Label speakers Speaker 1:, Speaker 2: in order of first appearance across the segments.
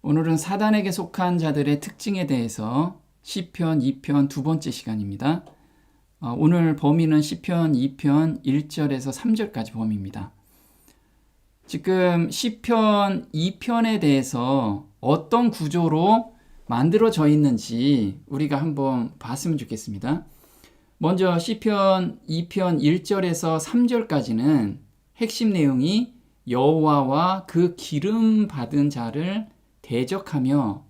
Speaker 1: 오늘은 사단에게 속한 자들의 특징에 대해서 시편 2편 두 번째 시간입니다. 오늘 범위는 시편 2편 1절에서 3절까지 범위입니다. 지금 시편 2편에 대해서 어떤 구조로 만들어져 있는지 우리가 한번 봤으면 좋겠습니다. 먼저 시편 2편 1절에서 3절까지는 핵심 내용이 여호와와 그 기름 받은 자를 대적하며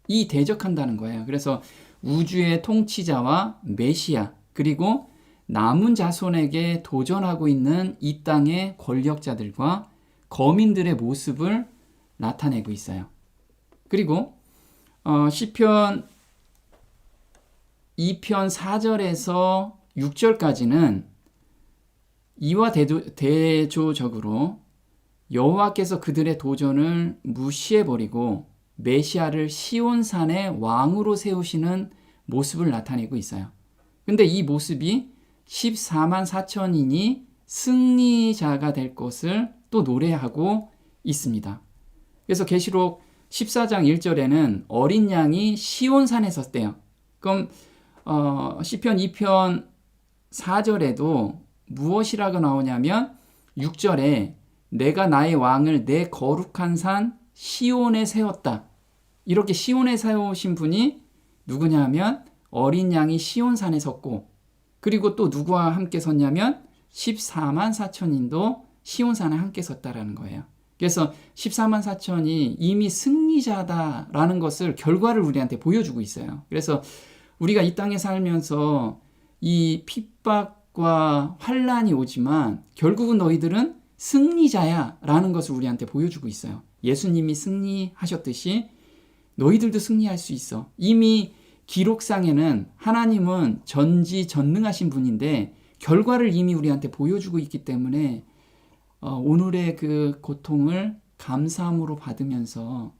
Speaker 1: 이 대적한다는 거예요. 그래서 우주의 통치자와 메시아 그리고 남은 자손에게 도전하고 있는 이 땅의 권력자들과 거민들의 모습을 나타내고 있어요. 그리고 시편 2편 4절에서 6절까지는 이와 대조적으로 여호와께서 그들의 도전을 무시해버리고 메시아를 시온산의 왕으로 세우시는 모습을 나타내고 있어요. 근데 이 모습이 14만 4천인이 승리자가 될 것을 또 노래하고 있습니다. 그래서 계시록 14장 1절에는 어린 양이 시온산에 섰대요. 그럼 시편 2편 4절에도 무엇이라고 나오냐면 6절에 내가 나의 왕을 내 거룩한 산 시온에 세웠다. 이렇게 시온에 세우신 분이 누구냐 하면 어린 양이 시온산에 섰고, 그리고 또 누구와 함께 섰냐면 14만 4천인도 시온산에 함께 섰다라는 거예요. 그래서 14만 4천이 이미 승리자다라는 것을 결과를 우리한테 보여주고 있어요. 그래서 우리가 이 땅에 살면서 이 핍박과 환란이 오지만 결국은 너희들은 승리자야 라는 것을 우리한테 보여주고 있어요. 예수님이 승리하셨듯이 너희들도 승리할 수 있어. 이미 기록상에는 하나님은 전지전능하신 분인데 결과를 이미 우리한테 보여주고 있기 때문에 오늘의 그 고통을 감사함으로 받으면서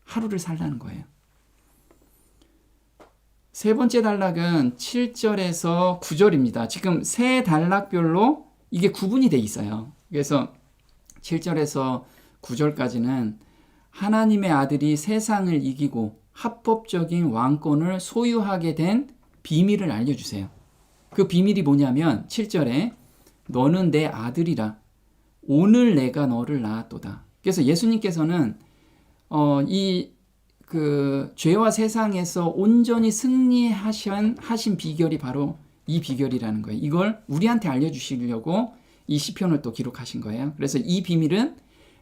Speaker 1: 하루를 살라는 거예요. 세 번째 단락은 7절에서 9절입니다. 지금 세 단락별로 이게 구분이 돼 있어요. 그래서 7절에서 9절까지는 하나님의 아들이 세상을 이기고 합법적인 왕권을 소유하게 된 비밀을 알려주세요. 그 비밀이 뭐냐면 7절에 너는 내 아들이라 오늘 내가 너를 낳았도다. 그래서 예수님께서는 죄와 세상에서 온전히 승리하신 비결이 바로 이 비결이라는 거예요. 이걸 우리한테 알려주시려고 이 시편을 또 기록하신 거예요. 그래서 이 비밀은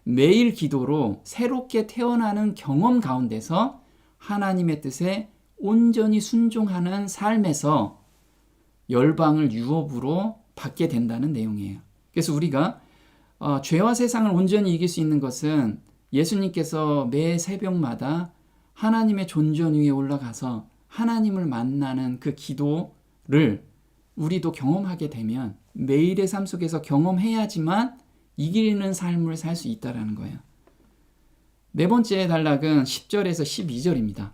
Speaker 1: 매일 기도로 새롭게 태어나는 경험 가운데서 하나님의 뜻에 온전히 순종하는 삶에서 열방을 유업으로 받게 된다는 내용이에요. 그래서 우리가 죄와 세상을 온전히 이길 수 있는 것은 예수님께서 매 새벽마다 하나님의 존전 위에 올라가서 하나님을 만나는 그 기도를 우리도 경험하게 되면 매일의 삶 속에서 경험해야지만 이기는 삶을 살 수 있다는 거예요. 네 번째 단락은 10절에서 12절입니다.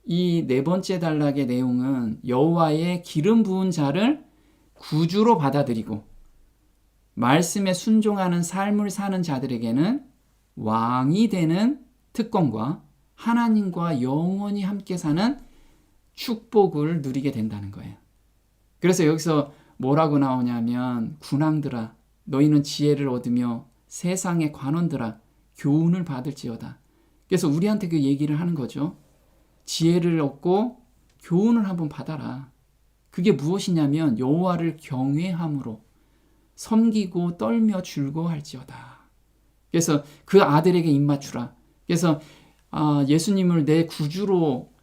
Speaker 1: 이 네 번째 단락의 내용은 여호와의 기름 부은 자를 구주로 받아들이고 말씀에 순종하는 삶을 사는 자들에게는 왕이 되는 특권과 하나님과 영원히 함께 사는 축복을 누리게 된다는 거예요. 그래서 여기서 뭐라고 나오냐면 군왕들아 너희는 지혜를 얻으며 세상의 관원들아 교훈을 받을지어다. 그래서 우리한테 그 얘기를 하는 거죠. 지혜를 얻고 교훈을 한번 받아라. 그게 무엇이냐면 여호와를 경외함으로 섬기고 떨며 즐거워할지어다. 그래서 그 아들에게 입맞추라. 그래서 예수님을 내 구주로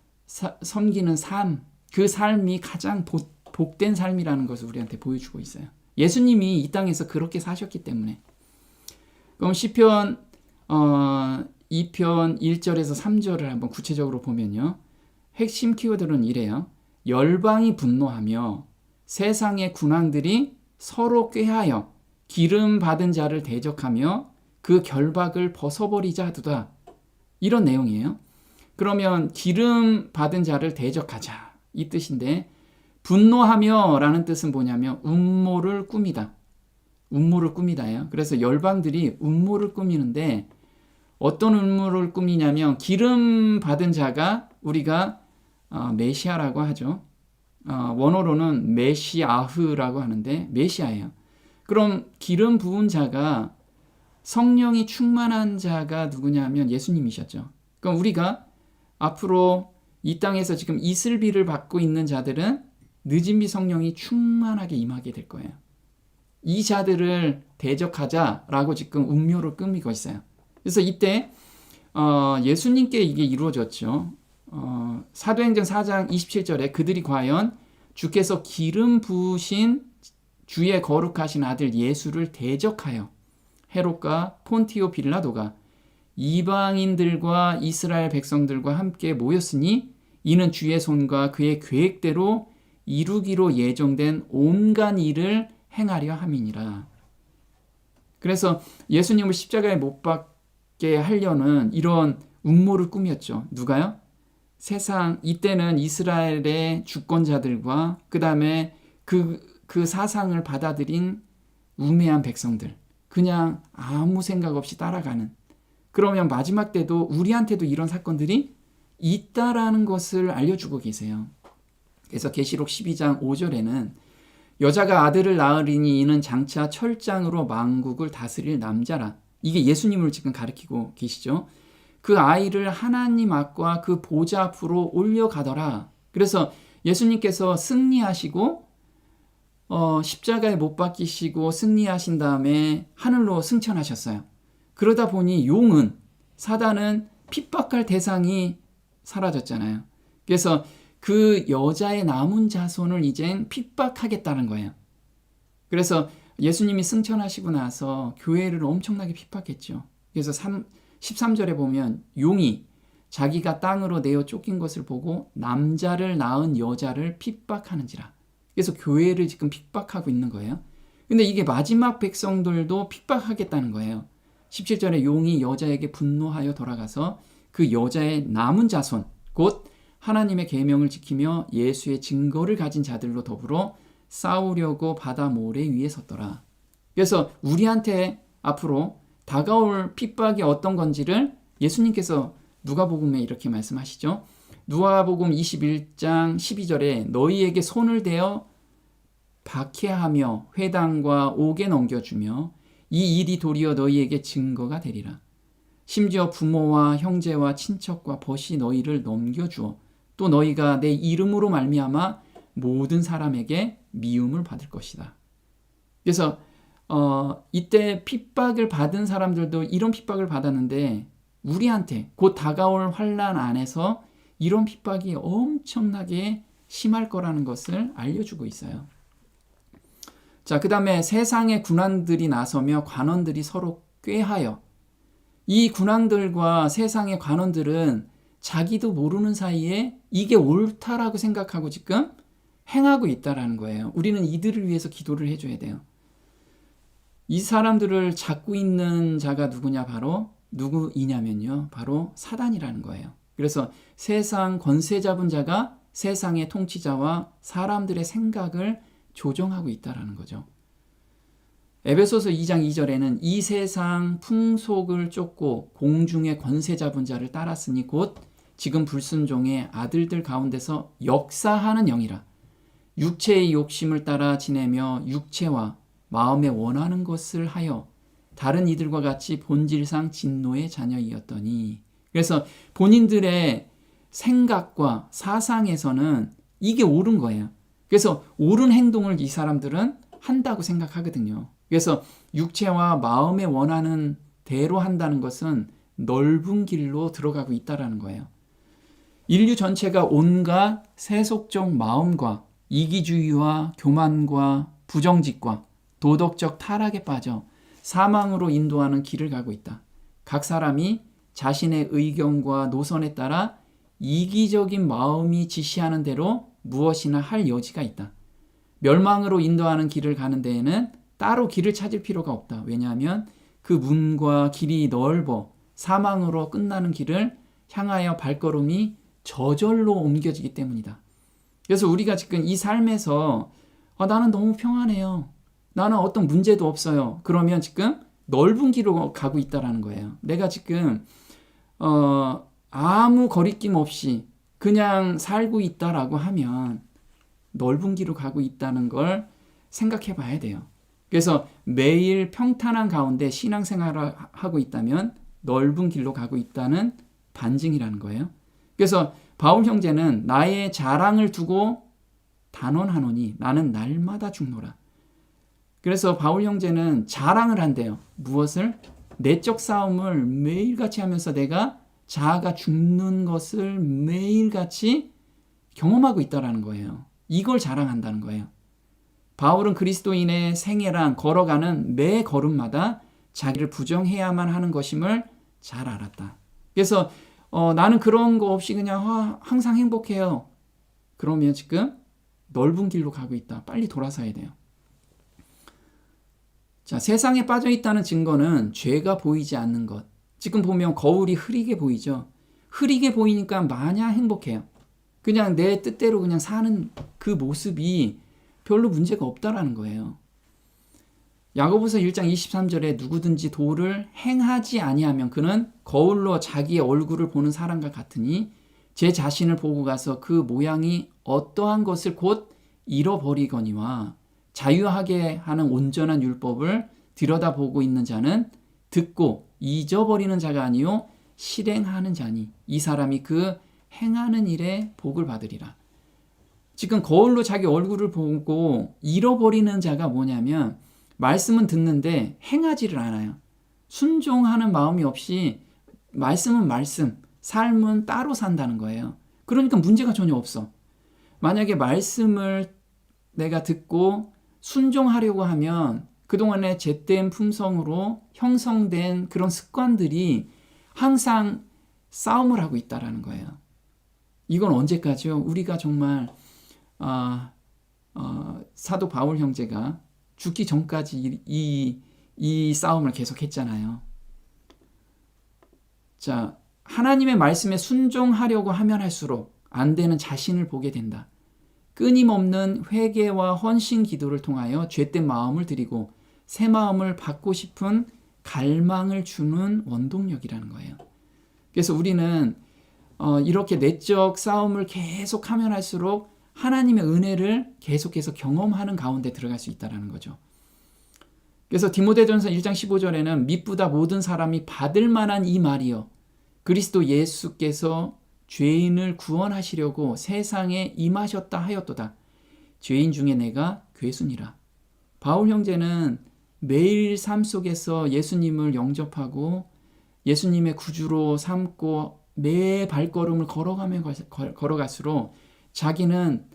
Speaker 1: 섬기는 삶, 그 삶이 가장 복된 삶이라는 것을 우리한테 보여주고 있어요. 예수님이 이 땅에서 그렇게 사셨기 때문에. 그럼 시편 2편 1절에서 3절을 한번 구체적으로 보면요. 핵심 키워드는 이래요. 열방이 분노하며 세상의 군왕들이 서로 꾀하여 기름 받은 자를 대적하며 그 결박을 벗어버리자 하도다. 이런 내용이에요. 그러면 기름 받은 자를 대적하자 이 뜻인데 분노하며 라는 뜻은 뭐냐면 음모를 꾸미다. 음모를 꾸미다예요. 그래서 열방들이 음모를 꾸미는데 어떤 음모를 꾸미냐면 기름 받은 자가 우리가 메시아라고 하죠. 원어로는 메시아흐라고 하는데 메시아예요. 그럼 기름 부은 자가 성령이 충만한 자가 누구냐면 예수님이셨죠. 그럼 우리가 앞으로 이 땅에서 지금 이슬비를 받고 있는 자들은 늦은 비 성령이 충만하게 임하게 될 거예요. 이 자들을 대적하자라고 지금 음료를 꾸미고 있어요. 그래서 이때 예수님께 이게 이루어졌죠. 사도행전 4장 27절에 그들이 과연 주께서 기름 부으신 주의 거룩하신 아들 예수를 대적하여 헤롯과 폰티오 빌라도가 이방인들과 이스라엘 백성들과 함께 모였으니 이는 주의 손과 그의 계획대로 이루기로 예정된 온갖 일을 행하려 함이니라. 그래서 예수님을 십자가에 못 박게 하려는 이런 음모를 꾸몄죠. 누가요? 세상 이때는 이스라엘의 주권자들과 그 다음에 그 사상을 받아들인 우매한 백성들, 그냥 아무 생각 없이 따라가는. 그러면 마지막 때도 우리한테도 이런 사건들이 있다라는 것을 알려주고 계세요. 그래서 계시록 12장 5절에는 여자가 아들을 낳으리니 이는 장차 철장으로 만국을 다스릴 남자라. 이게 예수님을 지금 가리키고 계시죠. 그 아이를 하나님 앞과 그 보좌 앞으로 올려가더라. 그래서 예수님께서 승리하시고 십자가에 못 박히시고 승리하신 다음에 하늘로 승천하셨어요. 그러다 보니 용은, 사단은 핍박할 대상이 사라졌잖아요. 그래서 그 여자의 남은 자손을 이젠 핍박하겠다는 거예요. 그래서 예수님이 승천하시고 나서 교회를 엄청나게 핍박했죠. 그래서 13절에 보면 용이 자기가 땅으로 내어 쫓긴 것을 보고 남자를 낳은 여자를 핍박하는지라. 그래서 교회를 지금 핍박하고 있는 거예요. 근데 이게 마지막 백성들도 핍박하겠다는 거예요. 17절에 용이 여자에게 분노하여 돌아가서 그 여자의 남은 자손, 곧 하나님의 계명을 지키며 예수의 증거를 가진 자들로 더불어 싸우려고 바다 모래 위에 섰더라. 그래서 우리한테 앞으로 다가올 핍박이 어떤 건지를 예수님께서 누가복음에 이렇게 말씀하시죠. 누가복음 21장 12절에 너희에게 손을 대어 박해하며 회당과 옥에 넘겨주며 이 일이 도리어 너희에게 증거가 되리라. 심지어 부모와 형제와 친척과 벗이 너희를 넘겨주어 또 너희가 내 이름으로 말미암아 모든 사람에게 미움을 받을 것이다. 그래서 이때 핍박을 받은 사람들도 이런 핍박을 받았는데 우리한테 곧 다가올 환난 안에서 이런 핍박이 엄청나게 심할 거라는 것을 알려주고 있어요. 자, 그 다음에 세상의 군왕들이 나서며 관원들이 서로 꾀하여, 이 군왕들과 세상의 관원들은 자기도 모르는 사이에 이게 옳다라고 생각하고 지금 행하고 있다라는 거예요. 우리는 이들을 위해서 기도를 해줘야 돼요. 이 사람들을 잡고 있는 자가 누구이냐면요. 바로 사단이라는 거예요. 그래서 세상 권세 잡은 자가 세상의 통치자와 사람들의 생각을 조정하고 있다라는 거죠. 에베소서 2장 2절에는 이 세상 풍속을 쫓고 공중의 권세 잡은 자를 따랐으니 곧 지금 불순종의 아들들 가운데서 역사하는 영이라. 육체의 욕심을 따라 지내며 육체와 마음에 원하는 것을 하여 다른 이들과 같이 본질상 진노의 자녀이었더니. 그래서 본인들의 생각과 사상에서는 이게 옳은 거예요. 그래서 옳은 행동을 이 사람들은 한다고 생각하거든요. 그래서 육체와 마음에 원하는 대로 한다는 것은 넓은 길로 들어가고 있다는 거예요. 인류 전체가 온갖 세속적 마음과 이기주의와 교만과 부정직과 도덕적 타락에 빠져 사망으로 인도하는 길을 가고 있다. 각 사람이 자신의 의견과 노선에 따라 이기적인 마음이 지시하는 대로 무엇이나 할 여지가 있다. 멸망으로 인도하는 길을 가는 데에는 따로 길을 찾을 필요가 없다. 왜냐하면 그 문과 길이 넓어 사망으로 끝나는 길을 향하여 발걸음이 저절로 옮겨지기 때문이다. 그래서 우리가 지금 이 삶에서 나는 너무 평안해요. 나는 어떤 문제도 없어요. 그러면 지금 넓은 길로 가고 있다라는 거예요. 내가 지금 아무 거리낌 없이 그냥 살고 있다라고 하면 넓은 길로 가고 있다는 걸 생각해 봐야 돼요. 그래서 매일 평탄한 가운데 신앙생활을 하고 있다면 넓은 길로 가고 있다는 반증이라는 거예요. 그래서 바울 형제는 나의 자랑을 두고 단언하노니 나는 날마다 죽노라. 그래서 바울 형제는 자랑을 한대요. 무엇을? 내적 싸움을 매일같이 하면서 내가 자아가 죽는 것을 매일같이 경험하고 있다는 거예요. 이걸 자랑한다는 거예요. 바울은 그리스도인의 생애란 걸어가는 매 걸음마다 자기를 부정해야만 하는 것임을 잘 알았다. 그래서 나는 그런 거 없이 그냥 항상 행복해요. 그러면 지금 넓은 길로 가고 있다. 빨리 돌아서야 돼요. 자, 세상에 빠져 있다는 증거는 죄가 보이지 않는 것. 지금 보면 거울이 흐리게 보이죠. 흐리게 보이니까 마냥 행복해요. 그냥 내 뜻대로 그냥 사는 그 모습이 별로 문제가 없다라는 거예요. 야고보서 1장 23절에 누구든지 도를 행하지 아니하면 그는 거울로 자기의 얼굴을 보는 사람과 같으니 제 자신을 보고 가서 그 모양이 어떠한 것을 곧 잃어버리거니와 자유하게 하는 온전한 율법을 들여다보고 있는 자는 듣고 잊어버리는 자가 아니요 실행하는 자니 이 사람이 그 행하는 일에 복을 받으리라. 지금 거울로 자기 얼굴을 보고 잃어버리는 자가 뭐냐면 말씀은 듣는데 행하지를 않아요. 순종하는 마음이 없이 말씀은 말씀, 삶은 따로 산다는 거예요. 그러니까 문제가 전혀 없어. 만약에 말씀을 내가 듣고 순종하려고 하면 그동안의 잿된 품성으로 형성된 그런 습관들이 항상 싸움을 하고 있다는 거예요. 이건 언제까지요? 우리가 정말 사도 바울 형제가 죽기 전까지 이 싸움을 계속했잖아요. 자, 하나님의 말씀에 순종하려고 하면 할수록 안 되는 자신을 보게 된다. 끊임없는 회개와 헌신 기도를 통하여 죄된 마음을 드리고 새 마음을 받고 싶은 갈망을 주는 원동력이라는 거예요. 그래서 우리는 이렇게 내적 싸움을 계속하면 할수록 하나님의 은혜를 계속해서 경험하는 가운데 들어갈 수 있다는 거죠. 그래서 디모데전서 1장 15절에는 미쁘다 모든 사람이 받을 만한 이 말이요 그리스도 예수께서 죄인을 구원하시려고 세상에 임하셨다 하였도다. 죄인 중에 내가 괴순이라. 바울 형제는 매일 삶 속에서 예수님을 영접하고 예수님의 구주로 삼고 매 발걸음을 걸어갈수록 자기는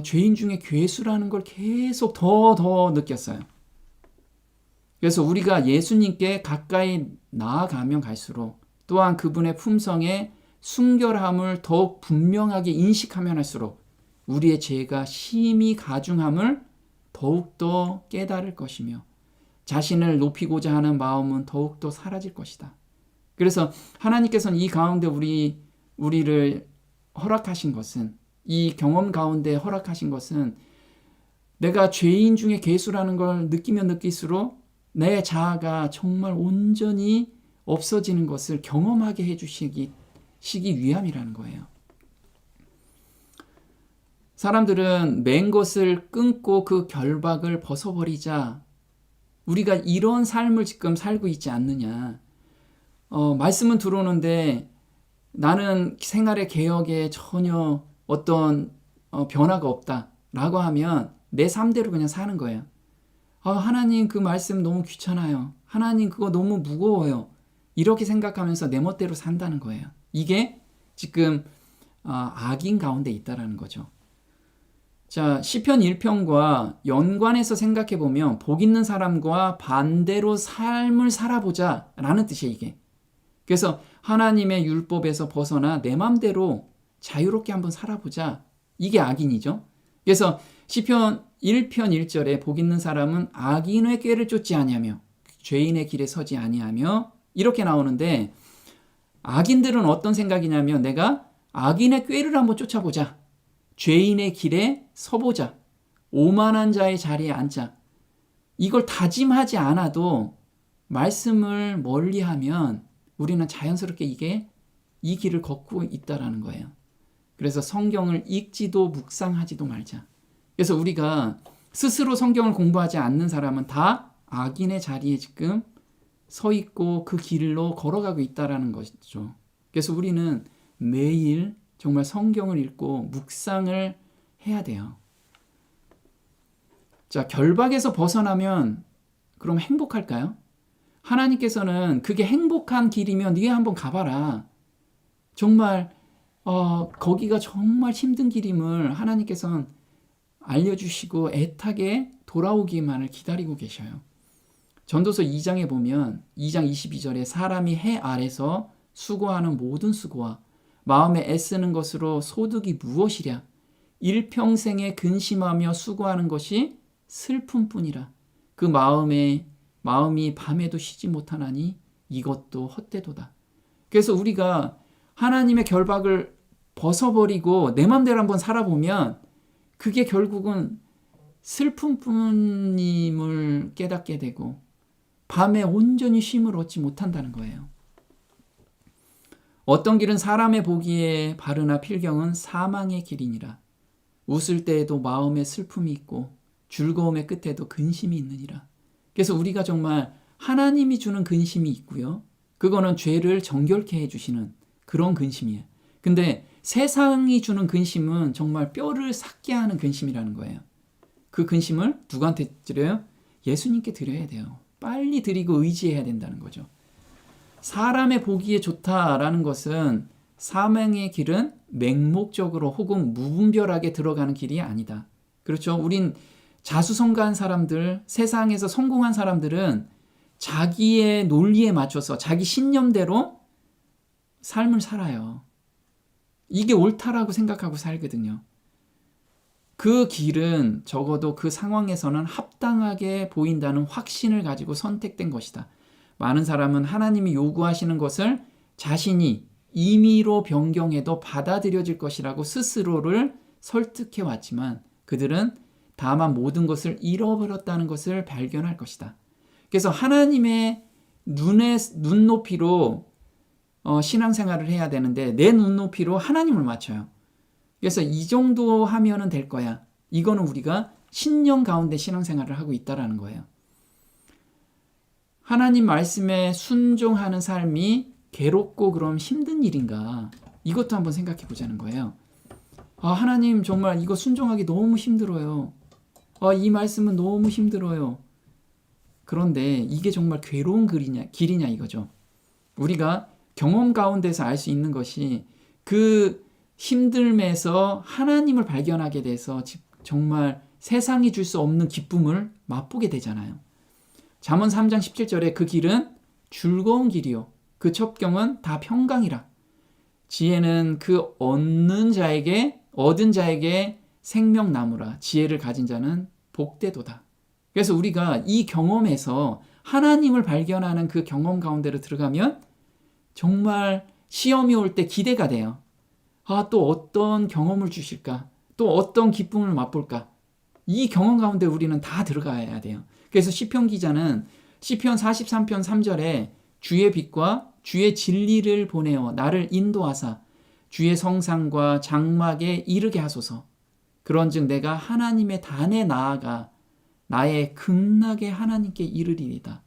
Speaker 1: 죄인 중에 괴수라는 걸 계속 더 느꼈어요. 그래서 우리가 예수님께 가까이 나아가면 갈수록 또한 그분의 품성에 순결함을 더욱 분명하게 인식하면 할수록 우리의 죄가 심히 가중함을 더욱더 깨달을 것이며 자신을 높이고자 하는 마음은 더욱더 사라질 것이다. 그래서 하나님께서는 이 가운데 우리를 허락하신 것은 이 경험 가운데 허락하신 것은 내가 죄인 중에 괴수라는 걸 느끼면 느낄수록 내 자아가 정말 온전히 없어지는 것을 경험하게 해주시기 위함이라는 거예요. 사람들은 맨 것을 끊고 그 결박을 벗어버리자 우리가 이런 삶을 지금 살고 있지 않느냐. 말씀은 들어오는데 나는 생활의 개혁에 전혀 어떤 변화가 없다라고 하면 내 삶대로 그냥 사는 거예요. 하나님 그 말씀 너무 귀찮아요. 하나님 그거 너무 무거워요. 이렇게 생각하면서 내 멋대로 산다는 거예요. 이게 지금 악인 가운데 있다라는 거죠. 자, 시편 1편과 연관해서 생각해 보면 복 있는 사람과 반대로 삶을 살아보자 라는 뜻이에요, 이게. 그래서 하나님의 율법에서 벗어나 내 맘대로 자유롭게 한번 살아보자. 이게 악인이죠. 그래서 시편 1편 1절에 복 있는 사람은 악인의 꾀를 쫓지 아니하며 죄인의 길에 서지 아니하며 이렇게 나오는데 악인들은 어떤 생각이냐면 내가 악인의 꾀를 한번 쫓아보자. 죄인의 길에 서보자. 오만한 자의 자리에 앉자. 이걸 다짐하지 않아도 말씀을 멀리하면 우리는 자연스럽게 이 길을 걷고 있다라는 거예요. 그래서 성경을 읽지도 묵상하지도 말자. 그래서 우리가 스스로 성경을 공부하지 않는 사람은 다 악인의 자리에 지금 서 있고 그 길로 걸어가고 있다라는 것이죠. 그래서 우리는 매일 정말 성경을 읽고 묵상을 해야 돼요. 자, 결박에서 벗어나면 그럼 행복할까요? 하나님께서는 그게 행복한 길이면 네가 한번 가봐라. 정말 거기가 정말 힘든 길임을 하나님께서는 알려주시고 애타게 돌아오기만을 기다리고 계셔요. 전도서 2장에 보면 2장 22절에 사람이 해 아래서 수고하는 모든 수고와 마음에 애쓰는 것으로 소득이 무엇이랴? 일평생에 근심하며 수고하는 것이 슬픔뿐이라. 그 마음이 밤에도 쉬지 못하나니 이것도 헛되도다. 그래서 우리가 하나님의 결박을 벗어버리고 내 맘대로 한번 살아보면 그게 결국은 슬픔뿐임을 깨닫게 되고 밤에 온전히 쉼을 얻지 못한다는 거예요. 어떤 길은 사람의 보기에 바르나 필경은 사망의 길이니라. 웃을 때에도 마음에 슬픔이 있고 즐거움의 끝에도 근심이 있느니라. 그래서 우리가 정말 하나님이 주는 근심이 있고요. 그거는 죄를 정결케 해주시는 그런 근심이에요. 근데 세상이 주는 근심은 정말 뼈를 삭게 하는 근심이라는 거예요. 그 근심을 누구한테 드려요? 예수님께 드려야 돼요. 빨리 드리고 의지해야 된다는 거죠. 사람의 보기에 좋다라는 것은 사망의 길은 맹목적으로 혹은 무분별하게 들어가는 길이 아니다. 그렇죠? 우린 자수성가한 사람들, 세상에서 성공한 사람들은 자기의 논리에 맞춰서 자기 신념대로 삶을 살아요. 이게 옳다라고 생각하고 살거든요. 그 길은 적어도 그 상황에서는 합당하게 보인다는 확신을 가지고 선택된 것이다. 많은 사람은 하나님이 요구하시는 것을 자신이 임의로 변경해도 받아들여질 것이라고 스스로를 설득해 왔지만 그들은 다만 모든 것을 잃어버렸다는 것을 발견할 것이다. 그래서 하나님의 눈높이로 신앙생활을 해야 되는데 내 눈높이로 하나님을 맞춰요. 그래서 이 정도 하면은 될 거야. 이거는 우리가 신념 가운데 신앙생활을 하고 있다라는 거예요. 하나님 말씀에 순종하는 삶이 괴롭고 그럼 힘든 일인가? 이것도 한번 생각해 보자는 거예요. 하나님 정말 이거 순종하기 너무 힘들어요. 이 말씀은 너무 힘들어요. 그런데 이게 정말 괴로운 길이냐 이거죠. 우리가 경험 가운데서 알 수 있는 것이 그 힘듦에서 하나님을 발견하게 돼서 정말 세상이 줄 수 없는 기쁨을 맛보게 되잖아요. 잠언 3장 17절에 그 길은 즐거운 길이요 그 첩경은 다 평강이라. 지혜는 그 얻은 자에게 생명나무라. 지혜를 가진 자는 복되도다. 그래서 우리가 이 경험에서 하나님을 발견하는 그 경험 가운데로 들어가면 정말 시험이 올 때 기대가 돼요. 또 어떤 경험을 주실까? 또 어떤 기쁨을 맛볼까? 이 경험 가운데 우리는 다 들어가야 돼요. 그래서 시편 기자는 시편 43편 3절에 주의 빛과 주의 진리를 보내어 나를 인도하사 주의 성상과 장막에 이르게 하소서. 그런즉 내가 하나님의 단에 나아가 나의 극락의 하나님께 이르리이다.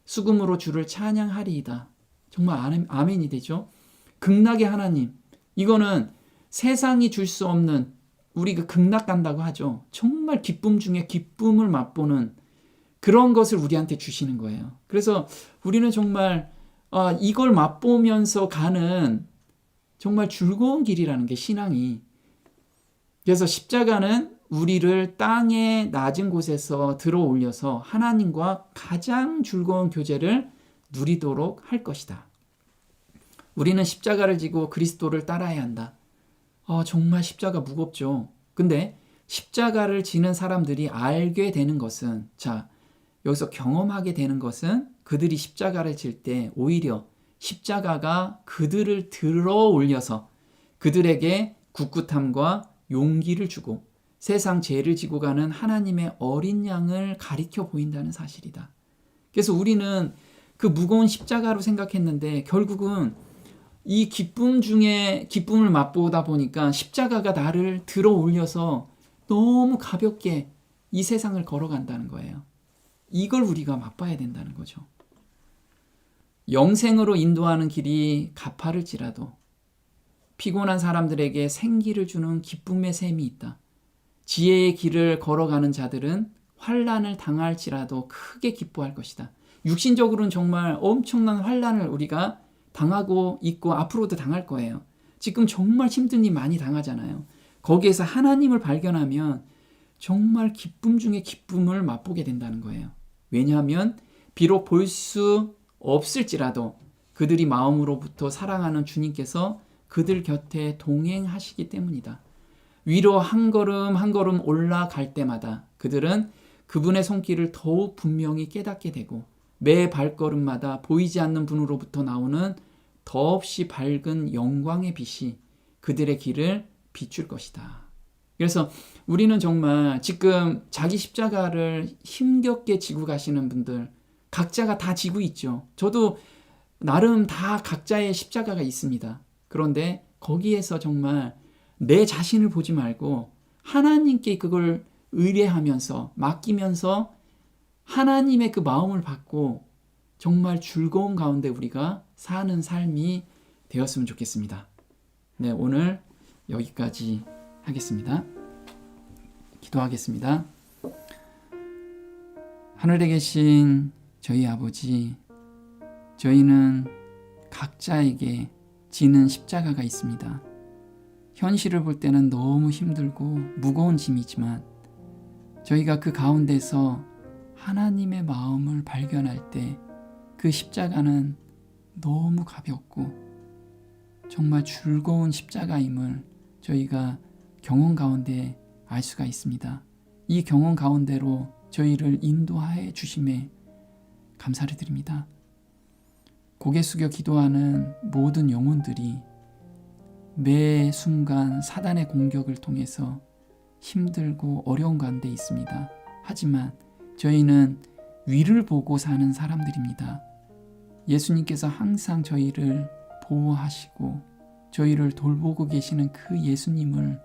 Speaker 1: 수금으로 주를 찬양하리이다. 정말 아멘이 되죠. 극락의 하나님, 이거는 세상이 줄 수 없는, 우리가 극락 간다고 하죠. 정말 기쁨 중에 기쁨을 맛보는 그런 것을 우리한테 주시는 거예요. 그래서 우리는 정말 이걸 맛보면서 가는 정말 즐거운 길이라는 게 신앙이. 그래서 십자가는 우리를 땅의 낮은 곳에서 들어 올려서 하나님과 가장 즐거운 교제를 누리도록 할 것이다. 우리는 십자가를 지고 그리스도를 따라야 한다. 정말 십자가 무겁죠. 근데 십자가를 지는 사람들이 알게 되는 것은, 여기서 경험하게 되는 것은 그들이 십자가를 질 때 오히려 십자가가 그들을 들어 올려서 그들에게 굳굳함과 용기를 주고 세상 죄를 지고 가는 하나님의 어린 양을 가리켜 보인다는 사실이다. 그래서 우리는 그 무거운 십자가로 생각했는데 결국은 이 기쁨 중에 기쁨을 맛보다 보니까 십자가가 나를 들어 올려서 너무 가볍게 이 세상을 걸어간다는 거예요. 이걸 우리가 맛봐야 된다는 거죠. 영생으로 인도하는 길이 가파를지라도 피곤한 사람들에게 생기를 주는 기쁨의 샘이 있다. 지혜의 길을 걸어가는 자들은 환난을 당할지라도 크게 기뻐할 것이다. 육신적으로는 정말 엄청난 환난을 우리가 당하고 있고 앞으로도 당할 거예요. 지금 정말 힘든 일 많이 당하잖아요. 거기에서 하나님을 발견하면 정말 기쁨 중에 기쁨을 맛보게 된다는 거예요. 왜냐하면 비록 볼 수 없을지라도 그들이 마음으로부터 사랑하는 주님께서 그들 곁에 동행하시기 때문이다. 위로 한 걸음 한 걸음 올라갈 때마다 그들은 그분의 손길을 더욱 분명히 깨닫게 되고 매 발걸음마다 보이지 않는 분으로부터 나오는 더없이 밝은 영광의 빛이 그들의 길을 비출 것이다. 그래서 우리는 정말 지금 자기 십자가를 힘겹게 지고 가시는 분들 각자가 다 지고 있죠. 저도 나름 다 각자의 십자가가 있습니다. 그런데 거기에서 정말 내 자신을 보지 말고 하나님께 그걸 의뢰하면서 맡기면서 하나님의 그 마음을 받고 정말 즐거운 가운데 우리가 사는 삶이 되었으면 좋겠습니다. 네, 오늘 여기까지 하겠습니다. 기도하겠습니다. 하늘에 계신 저희 아버지, 저희는 각자에게 지는 십자가가 있습니다. 현실을 볼 때는 너무 힘들고 무거운 짐이지만 저희가 그 가운데서 하나님의 마음을 발견할 때 그 십자가는 너무 가볍고 정말 즐거운 십자가임을 저희가 경험 가운데 알 수가 있습니다. 이 경험 가운데로 저희를 인도하여 주심에 감사를 드립니다. 고개 숙여 기도하는 모든 영혼들이 매 순간 사단의 공격을 통해서 힘들고 어려운 가운데 있습니다. 하지만 저희는 위를 보고 사는 사람들입니다. 예수님께서 항상 저희를 보호하시고 저희를 돌보고 계시는 그 예수님을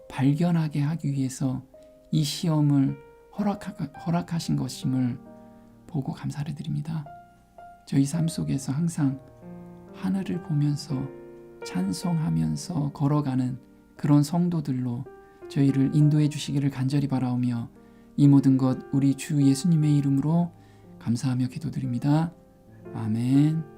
Speaker 1: 발견하게 하기 위해서 이 시험을 허락하신 것임을 보고 감사를 드립니다. 저희 삶 속에서 항상 하늘을 보면서 찬송하면서 걸어가는 그런 성도들로 저희를 인도해 주시기를 간절히 바라오며 이 모든 것 우리 주 예수님의 이름으로 감사하며 기도드립니다. 아멘.